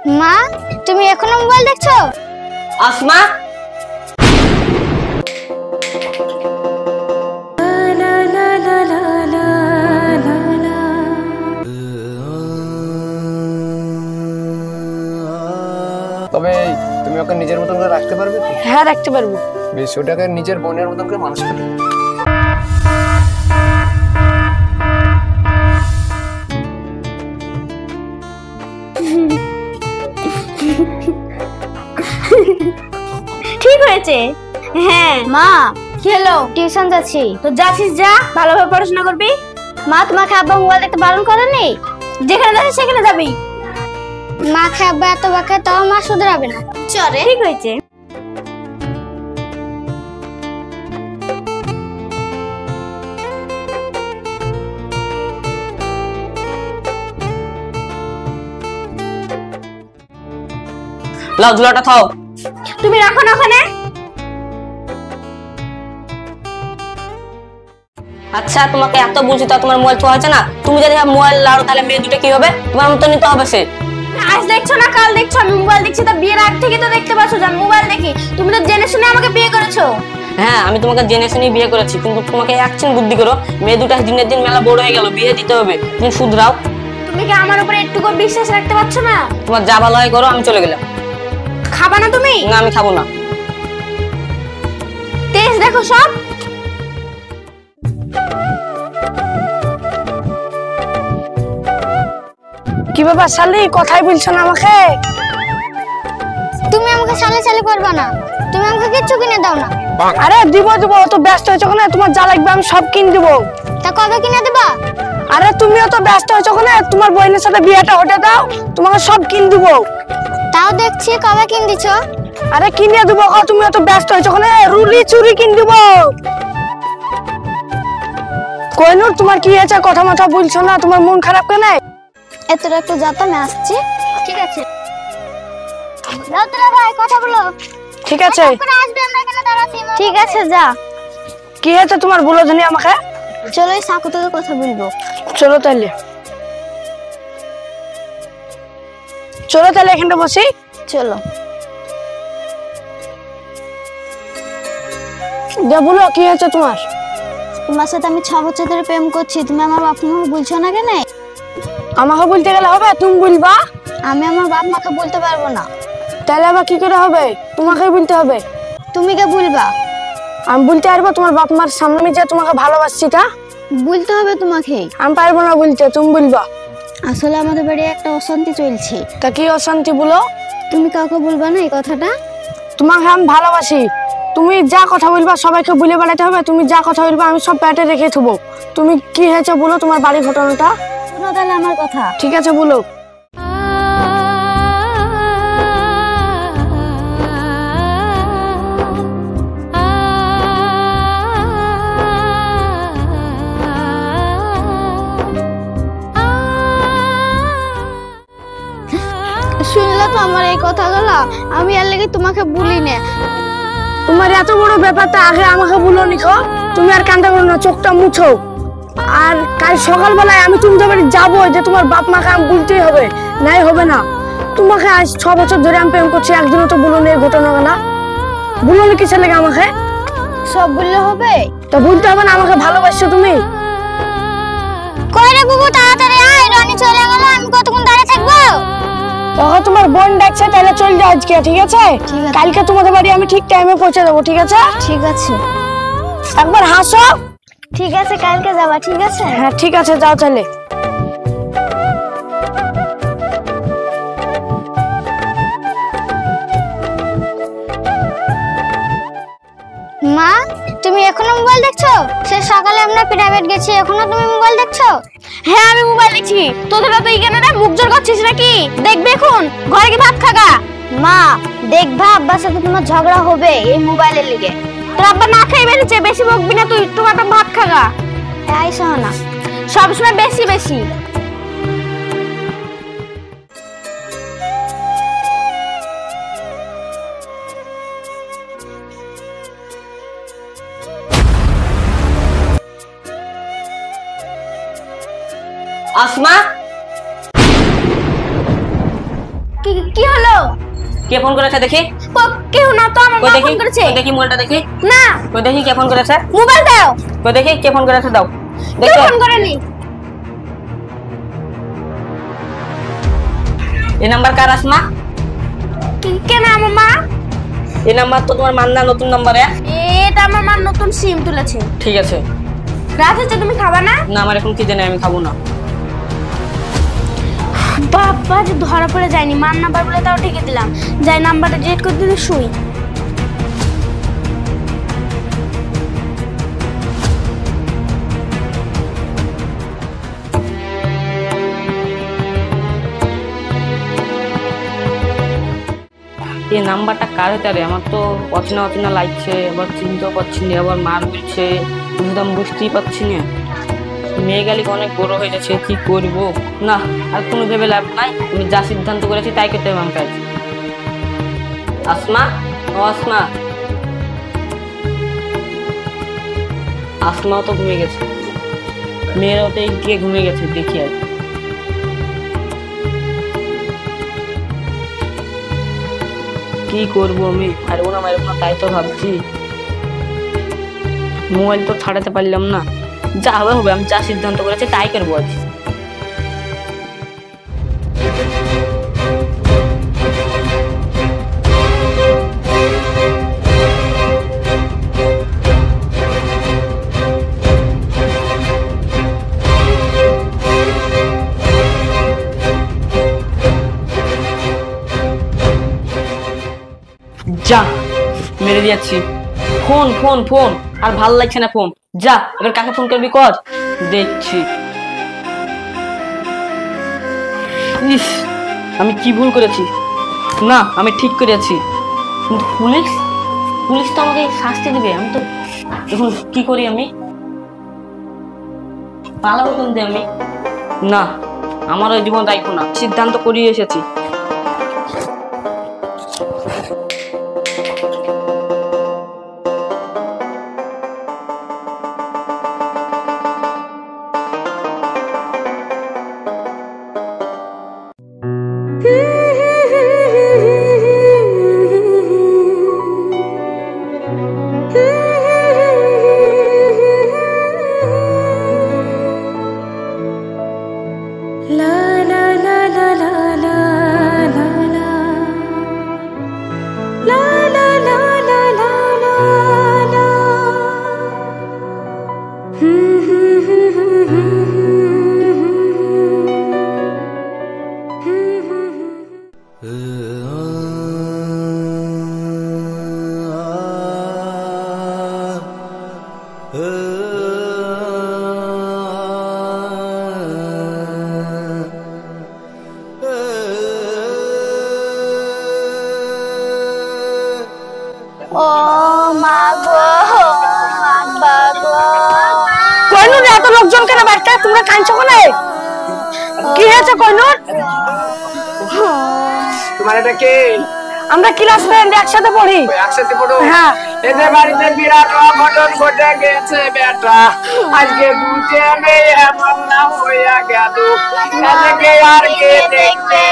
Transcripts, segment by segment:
মা, তুমি এখনো মোবাইল দেখছো? আসমা, তবে তুমি ওকে নিজের মতন করে রাখতে পারবে? হ্যাঁ, রাখতে পারবো। বেশ, ওটাকে নিজের বোনের মতন করে মানুষ করবে। ঠিক হয়েছে। হ্যাঁ মা, কি হলো? টিউশন যাচ্ছি। তো যাচ্ছিস, যা, ভালোভাবে পড়াশোনা করবি। মা, তোমাকে আব্বা মোবাইল দেখতে বারণ করেনি? যেখানে যাচ্ছিস সেখানে যাবি। মাকে আব্বা এত বাকে তাও মা শুধরাবে না। চলে, ঠিক হয়েছে। লাও ঝুলাটা থাও। তুমি রাখো না ওখানে। আচ্ছা, তোমাকে এত বলছি তা তোমার মোবাইল ছোঁয়া হয়েছে না? তুমি যদি মোবাইল লাও তাহলে মেয়ে দুটো কি হবে? তোমার মতো নিতে হবে সে। আজ দেখছো না কাল দেখছো আমি মোবাইল দেখছি, তা বিয়ের আগ থেকে তো দেখতে পাচ্ছ যে আমি মোবাইল দেখি। তুমি তো জেনে শুনে আমাকে বিয়ে করেছো। হ্যাঁ, আমি তোমাকে জেনে শুনে বিয়ে করেছি, কিন্তু তোমাকে একদিন বুদ্ধি করো। মেয়ে দুটা দিনের দিন মেলা বড় হয়ে গেল, বিয়ে দিতে হবে, তুমি শুধরাও। তুমি কি আমার উপরে একটুকু বিশ্বাস রাখতে পারছো না? তোমার যা ভালো হয় করো, আমি চলে গেলাম। খাবা না তুমি? না, আমি খাবো না। টেস্ট দেখো সব। কি ব্যাপার শালি, কথাই বলছো না আমাকে? তুমি আমাকে সালে সালে করবা না। তুমি আমাকে কিচ্ছু কিনে দাও না। আরে দিব দিব, অত ব্যস্ত হয়েছো কেন? তোমার যা লাগবে আমি সব কিনে দেবো। তা কবে কিনে দেবা? আরে তুমিও তো ব্যস্ত হয়েছো কেন? তোমার বোনের সাথে বিয়েটা হতে দাও, তোমাকে সব কিনে দেবো। তাও দেখছি কবে কিনে দিছো। আরে কিনে দেবো, তুমি অত ব্যস্ত হয়েছো কেন? রুলি চুরি কিনে দেবো। কোহিনুর, তোমার কি হয়েছে? কথা মাথা বলছো না, তোমার মন খারাপ কেন? এতটা একটু যাতা, আমি আসছি। ঠিক আছে, যাও তোরা ভাই, কথা বলো। ঠিক আছে, আসবে, আমরা এখানে দাঁড়াচ্ছি। ঠিক আছে, যা। কি হয়েছে তোমার বলো জানি আমাকে। চলো এই সাকু থেকে কথা বলবো। চলো তাহলে, চলো তাহলে এখানটা বসি। চলো। যা বলো, কি হয়েছে তোমার? তোমার সাথে আমি 6 বছর ধরে প্রেম করছি, তুমি আমার বাপ মাকে বলছো না কেন? আমাকে বলতে গেলে হবে? তুমি বলবা। আমি আমার বাপ মাকে বলতে পারবো না। তাহলে আবার কি করে হবে? তোমাকেই বলতে হবে। তুমি কে বলবা? আমি বলতে পারবো তোমার বাপ মার সামনে যে তোমাকে ভালোবাসছি তা? বলতে হবে তোমাকে। আমি পারবো না বলতে, তুমি বলবা। আসলে আমাদের বাড়ি একটা অশান্তি চলছে। তা কি অশান্তি বলো? তুমি কাউকে বলবা না এই কথাটা। তোমাকে আমি ভালোবাসি। তুমি যা কথা বলবা সবাইকে বলে বেড়াতে হবে। তুমি যা কথা বলবা আমি সব প্যাটে রেখে থবো। তুমি কি হয়েছে বলো, তোমার বাড়ির ঘটনাটা। শোনো তাহলে আমার কথা। ঠিক আছে, বলো। শুনলে তো আমার এই কথাগুলো, আমি আর লেগে তোমাকে বলি না। তোমার এত বড় ব্যাপারটা আগে আমাকে বলো নিখো। তুমি আর কান্দা করো না, চোখটা মুছো। আর কাল সকালবেলায় আমি তোমাদের বাড়ি যাবো, যে তোমার বাপ মাকে আমি বলতেই হবে, নাই হবে না। তোমাকে আজ 6 বছর ধরে আমি প্রেম করছি, একদিনও তো বলো নি এই ঘটনাগুলা। বলো নি কিসের লেগে আমাকে? সব বললে হবে? তা বলতে হবে না, আমাকে ভালোবাসছো তুমি। কই রে বুবু, তাড়াতাড়ি আয়, রনি চলে গেল, আমি কতক্ষণ দাঁড়িয়ে থাকবো? তখন তোমার বোন ডাকছে, তাহলে চল যাও আজকে, ঠিক আছে? ঠিক আছে। কালকে তোমাদের বাড়ি আমি ঠিক টাইমে পৌঁছে দেবো, ঠিক আছে? ঠিক আছে। একবার হাসো। ঠিক আছে, কালকে যাবা, ঠিক আছে? হ্যাঁ ঠিক আছে, যাও তাহলে। মা, তুমি এখনো মোবাইল দেখছো? সে সকালে আমরা প্রাইভেট গেছি, এখনো তুমি মোবাইল দেখছো? হ্যাঁ, আমি মোবাইল দেখছি। তোদেরা তো এখানে মুখ জোর করছিস নাকি? দেখবে এখন ঘরে কি ভাত খাগা? মা, দেখবা আব্বার সাথে তোমার ঝগড়া হবে এই মোবাইলের লিগে। তোর আব্বা না খাই বেরিয়েছে, বেশি বকবি না তুই। তোমার ভাত খাগা। এই শোনো না, সবসময় বেশি বেশি। আসমা, কি হলো? কে ফোন করেছে দেখি? কেউ না তো, আমার কই মা দেখি, ফোন করেছে। কই দেখি মোবাইলটা দেখি। না, কই দেখি কে ফোন করেছে? মোবাইল দাও। কই দেখি কে ফোন করেছে, দাও। কেউ দেখো ফোন করেনি। এই নাম্বার কার আসমা? কেন আমার মা? এই নাম্বার তো তোমার মান্না নতুন নাম্বারে। এটা আমার মা নতুন সিম তুলেছে। ঠিক আছে। রাত হচ্ছে, তুমি খাবা না? না আমার এখন কি জানি, আমি খাবো না। বাবা যে ধরা পড়ে যায়নি, মার নাম্বার বলে তাও ঠেকে দিলাম। যাই নাম্বারটা ডিলিট করে দিলে শুই। এই নাম্বারটা কার হতে পারে? আমার তো অচেনা অচেনা লাগছে, আবার চিনতেও পারছি না, আবার মার বলছে, একদম বুঝতেই পারছি না। মেয়ে গালি অনেক বড় হয়ে যাচ্ছে, কি করবো? না আর কোনো ভেবে লাভ নাই, আমি যা সিদ্ধান্ত করেছি তাই করতে হবে আমার কাজ। আসমা, ও আসমা। আসমাও তো ঘুমিয়ে গেছে, মেয়েরাও তো গিয়ে ঘুমিয়ে গেছে, দেখি আর কি করবো আমি। মারবো না মারবো না তাই তো ভাবছি। মোবাইল তো ছাড়াতে পারলাম না, যা হবে হবে, আমি যা সিদ্ধান্ত করেছি তাই করবো আজ। যা মেরে দিয়েছি। ফোন ফোন ফোন, আর ভাল লাগছে না ফোন। যা এবার কাকে ফোন করবি কর, দেখছি। ইস আমি কি ভুল করেছি? না আমি ঠিক করেছি, কিন্তু পুলিশ পুলিশ তো আমাকে শাস্তি দিবে। আমি তো এখন কি করি? আমি পালাবো কোন দিয়ে? আমি না, আমার ওই জীবন রাখবো না, সিদ্ধান্ত করিয়ে এসেছি। ও মা গো, আব্বা গো। কইনুর এত লোকজন কেন বাড়িতে? তোমরা কাঁদছো কেন? কি হয়েছে কইনুর? তোমার এটা কে? আমরা ক্লাস ফ্রেন্ড, একসাথে পড়ি। একসাথে পড়ো? হ্যাঁ। এদের বাড়িতে বিরাট অঘটন ঘটে গেছে বেটা। আজকে দুটো মেয়ে এমন না হইয়া গেল, এদিকে আর কে দেখবে?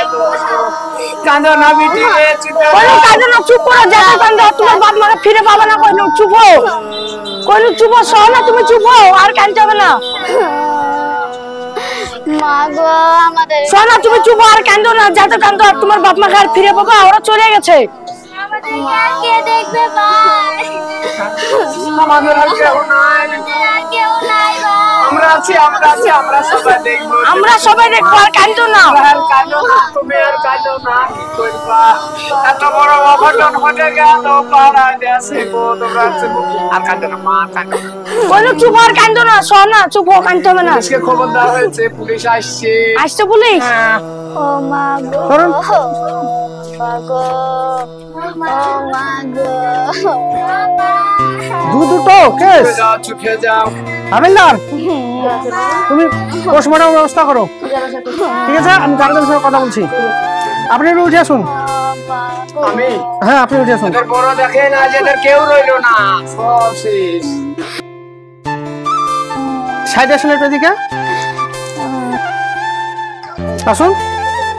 কাঁদো না বিটি, কইনুর কাঁদো না, চুপ করো। যত কাঁদো তোমার বাপ মাকে ফিরে পাবে না। কইনুর চুপ হও। কইনুর চুপ হও, সহ না, তুমি চুপ হও, আর কাঁদতে হবে না। মা গো আমাদের সহ না, তুমি চুপ হও, আর কাঁদো না। যত কাঁদো আর তোমার বাপ মাকে আর ফিরে পাবে, ওরা চলে গেছে। কে দেখবে ভাই? আমাদের আর কেউ নাই। কেউ নাই ভাই। আমরা আছি, আমরা আছি, আমরা সবাই দেখবো। আমরা সবাই দেখবো, আর কাঁদো না। আর কাঁদো না, তুমি আর কাঁদো না, কি করবা? এত বড় অঘটন ঘটে গেল পাড়া দেশে গো, তোমরা আর কাঁদো না, মা কাঁদো না। কইনুর চুপ হও, আর কাঁদো না। সহ না, চুপ হও, কাঁদতে হবে না। পুলিশকে খবর দেওয়া হয়েছে, পুলিশ আসছে। আসছে পুলিশ? হ্যাঁ। ও মা গো, ধরুন। মা গো, ও মা গো। দুটো কেস। চুপে যাও, চুপে যাও। হাবিলদার, তুমি পোস্টমর্টম ব্যবস্থা করো, ঠিক আছে? আমি গার্জেনের সাথে কথা বলছি। আপনি একটু উঠে আসুন। আমি হ্যাঁ, আপনি উঠে আসুন। এদের বড় দেখে না, যেদের কেউ রইলো না, সব শেষ। সাইড আসুন একটু এদিকে, আসুন।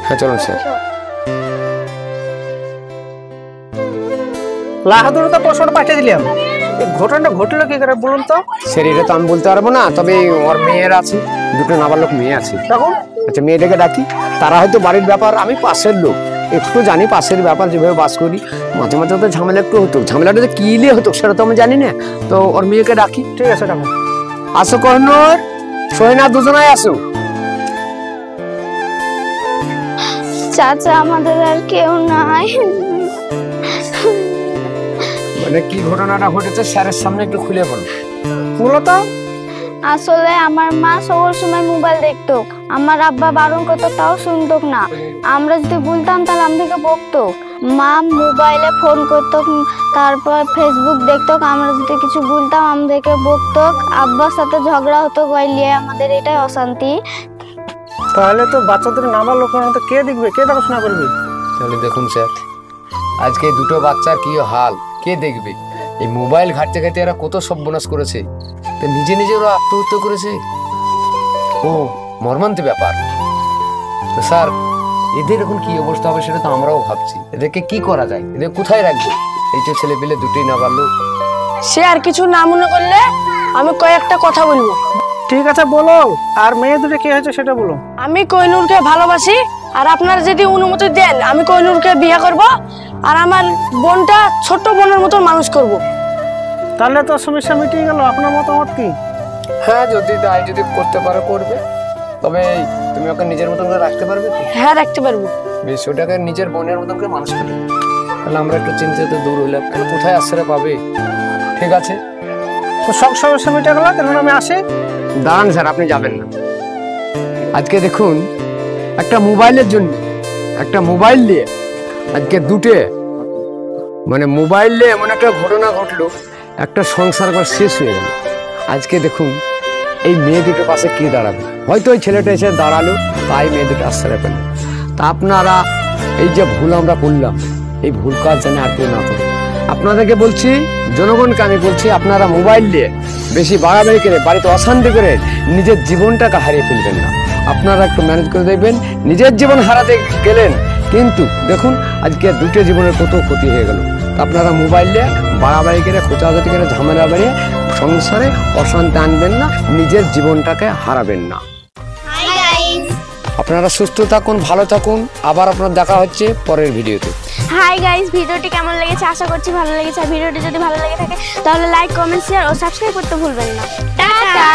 হ্যাঁ চলুন স্যার। লাহাদুর তো প্রশ্নটা পাঠিয়ে দিলাম, এই ঘটনাটা ঘটলো কি করে বলুন তো? সেটা তো আমি বলতে পারবো না, তবে ওর মেয়ের আছে, দুটো নাবালক মেয়ে আছে। দেখুন আচ্ছা মেয়েটাকে ডাকি, তারা হয়তো বাড়ির ব্যাপার, আমি পাশের লোক, একটু জানি পাশের ব্যাপার, যেভাবে বাস করি মাঝে মাঝে তো ঝামেলা একটু হতো, ঝামেলাটা যে কি নিয়ে হতো সেটা তো আমি জানি না। তো ওর মেয়েকে ডাকি। ঠিক আছে দেখুন। আসো কর্ণর, সোহেনা, দুজনাই আসো। চাচা আমাদের আর কেউ নাই। মানে কি ঘটনাটা ঘটেছে স্যারের সামনে একটু খুলে বলো। মূলত আসলে আমার মা সকল সময় মোবাইল দেখতো, আমার আব্বা বারণ করতো তাও শুনতো না। আমরা যদি বলতাম তাহলে আমাদেরকে বকতো। মা মোবাইলে ফোন করতো, তারপর ফেসবুক দেখতো, আমরা যদি কিছু বলতাম আমাদেরকে বকতো। আব্বার সাথে ঝগড়া হতো, কইলিয়ে আমাদের এটাই অশান্তি। তাহলে তো বাচ্চাদের নাবালক তো কে দেখবে, কে দেখাশোনা করবে? তাহলে দেখুন স্যার, আজকে দুটো বাচ্চার কি হাল, কে দেখবে? এই মোবাইল ঘাটতে ঘাটতে এরা কত সর্বনাশ করেছে, তো নিজে নিজে ওরা আত্মহত্যা করেছে। ও মর্মান্তিক ব্যাপার। তো স্যার এদের এখন কি অবস্থা হবে সেটা তো আমরাও ভাবছি। এদেরকে কি করা যায়, এদের কোথায় রাখবো? এই যে ছেলে পেলে দুটোই নাবালক। সে আর কিছু না মনে করলে আমি কয়েকটা কথা বলবো। ঠিক আছে বলো, আর মেয়ে দুটো কি হয়েছে সেটা বলো। আমি কোহিনূরকে ভালোবাসি, আর আপনারা যদি অনুমতি দেন আমি কোহিনূরকে বিয়ে করব, আর আমার বোনটা ছোট বোনের মতো মানুষ করব। তাহলে তো সমস্যা মিটিয়ে গেল। আপনার মতামত কি? হ্যাঁ যদি তাই, যদি করতে পারো করবে, তবে তুমি ওকে নিজের মতন করে রাখতে পারবে তো? হ্যাঁ রাখতে পারবো। বেশ, ওটাকে নিজের বোনের মতন করে মানুষ করবে। তাহলে আমরা একটু চিন্তিত দূর হইলাম, কোথায় আশ্রয় পাবে। ঠিক আছে, তো সব সমস্যা মিটে গেল, তাহলে আমি আসি। দাঁড়ান স্যার, আপনি যাবেন না। আজকে দেখুন একটা মোবাইলের জন্য, একটা মোবাইল নিয়ে আজকে মোবাইল নিয়ে এমন একটা ঘটনা ঘটলো, একটা সংসার ঘর শেষ হয়ে গেল। আজকে দেখুন এই মেয়ে দুটো পাশে কে দাঁড়াবে? হয়তো ওই ছেলেটা এসে দাঁড়ালো, তাই মেয়ে দুটো আশ্রয় পেল। তা আপনারা এই যে ভুল আমরা করলাম, এই ভুল কাজ যেন আর কেউ না করে। আপনাদেরকে বলছি, জনগণকে আমি বলছি, আপনারা মোবাইল নিয়ে বেশি বাড়াবাড়ি করে, বাড়িতে অশান্তি করে নিজের জীবনটাকে হারিয়ে ফেলবেন না। আপনারা একটু ম্যানেজ করে দেখবেন। নিজের জীবন হারাতে গেলেন, কিন্তু দেখুন আজকে দুটো জীবনের কত ক্ষতি হয়ে গেল। আপনারা মোবাইল নিয়ে বাড়াবাড়ি করে, খোঁচাখুচি করে, ঝামেলা বাড়িয়ে সংসারে অশান্তি আনবেন না, নিজের জীবনটাকে হারাবেন না। আপনারা সুস্থ থাকুন, ভালো থাকুন। আবার আপনার দেখা হচ্ছে পরের ভিডিওতে। হাই গাইস, ভিডিওটি কেমন লেগেছে? আশা করছি ভালো লেগেছে। ভিডিওটি যদি ভালো লেগে থাকে তাহলে লাইক, কমেন্ট, শেয়ার ও সাবস্ক্রাইব করতে ভুলবেন না। টাটা।